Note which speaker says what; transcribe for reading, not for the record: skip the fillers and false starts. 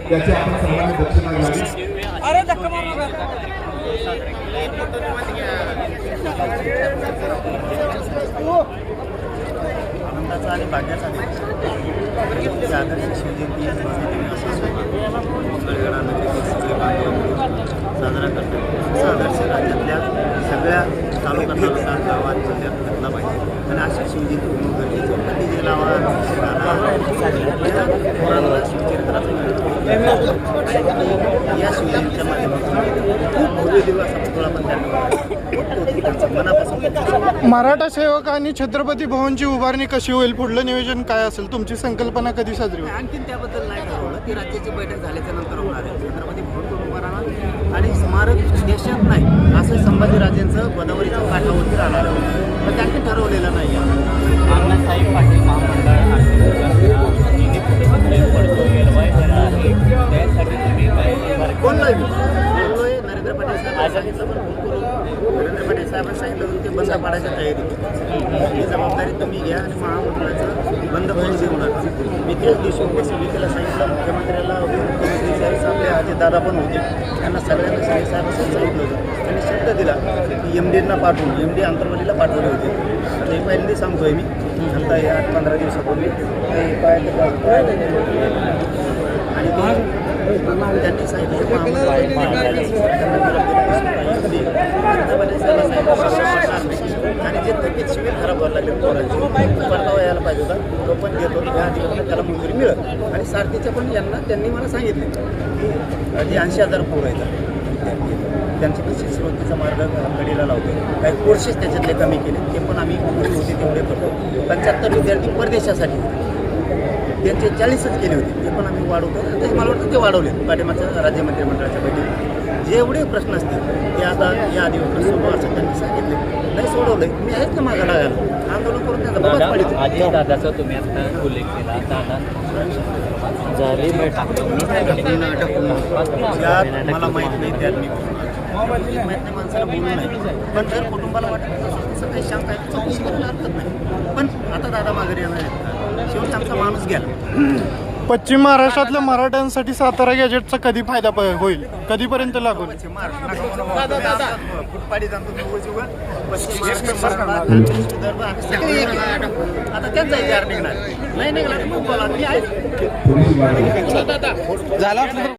Speaker 1: त्याची आपण सर्वांनी दक्षता घ्यावी.
Speaker 2: अरे धक्का मारू नका.
Speaker 3: आनंदाचा आणि भाग्याचा आदर्श शिवजयंती साजरा करतात. असा आदर्श राज्यातल्या सगळ्या तालुका गावात जिल्ह्यात घातला पाहिजे आणि अशी शिवजयंती होणं गरजेचं आहे. डीजे लावा या शिवजयंतीच्या माध्यमातून खूप भव्य दिवस असा पुतळा पण त्यांना मनापासून.
Speaker 4: मराठा सेवक आणि छत्रपती भवनची उभारणी कशी होईल, पुढलं नियोजन काय असेल, तुमची संकल्पना कधी साजरी होईल?
Speaker 3: आणखीन त्याबद्दल नाही ठरवलं. ती राज्याची बैठक झाल्याच्या नंतर होणार आहे. छत्रपती भवन उभा राहणार आणि स्मारक देशात नाही असं संभाजीराजेंचं गोदावरीच्या काठावरती राहणार आहे. पण त्यांनी ठरवलेलं नाही आहे.
Speaker 2: अण्णासाहेब पाटील महामंडळ
Speaker 3: बोललोय नरेंद्र पाटील साहेबांचं पण फोन करून नरेंद्र पाटील साहेबांनी सांगितलं ते बंद पाडायची तयारी. ही जबाबदारी तुम्ही घ्या आणि महामंडळाचं बंद पाहिजे होणार. मी त्याच दिवशी समितीला सांगितलं, मुख्यमंत्र्याला मुख्यमंत्री साहेब आपले अजितदादा पण होते, त्यांना सगळ्यांना साहेब असं सांगितलं होतं. त्यांनी शब्द दिला की MDना पाठवून MD अंतर्वालीला पाठवले होते. आता हे पहिल्यांदा सांगतोय मी. आता या 15 दिवसापूर्वी आणि त्यांनी सांगितलं आणि जे थकीत शिबिर खराब व्हायला लागले पोरांची परतावा यायला पाहिजे होता. तो पण देतो ह्या दिवसाला त्याला मंजुरी मिळत. आणि सारथीच्या पण यांना त्यांनी मला सांगितले की जे 80,000 पोरं आहेत त्यांची पण शिष्यवृत्तीचा मार्ग कडीला लावतो. काही कोर्सेस त्याच्यातले कमी केले, ते पण आम्ही होते तेवढे करतो. 75 विद्यार्थी परदेशासाठी होते, त्यांचे 40च केले होते, ते पण आम्ही वाढवतो. आता मला वाटतं ते वाढवले पाठिंबाच्या राज्य मंत्रिमंडळाच्या बैठकीत. जेवढे प्रश्न असतील ते आता या अधिवेशनात सोडवा असं त्यांनी सांगितले. नाही सोडवले मी आहेत ना मागं लागायला आंदोलन करून त्यांचा बघत पाहिजे.
Speaker 2: अजितदादाचा तुम्ही आता उल्लेख केला. दादा झाली
Speaker 3: ज्यात मला माहीत नाही त्यात मी माहीत नाही माणसाला बोलू नाही. पण जर कुटुंबाला वाटत असेल तसं काही शंका आहे चौकशी करायला हरकत नाही. पण आता दादा माघारी येणार आहेत. शेवटी आमचा माणूस गेला.
Speaker 4: पश्चिम महाराष्ट्रातल्या मराठ्यांसाठी सातारा गॅजेटचा कधी फायदा होईल, कधीपर्यंत लागू होईल?
Speaker 3: फुटपाडी जातो पश्चिम महाराष्ट्र विदर्भ आता त्यांचा विचार निघणार नाही निघाला मग बोला मी आहे.
Speaker 4: झाला.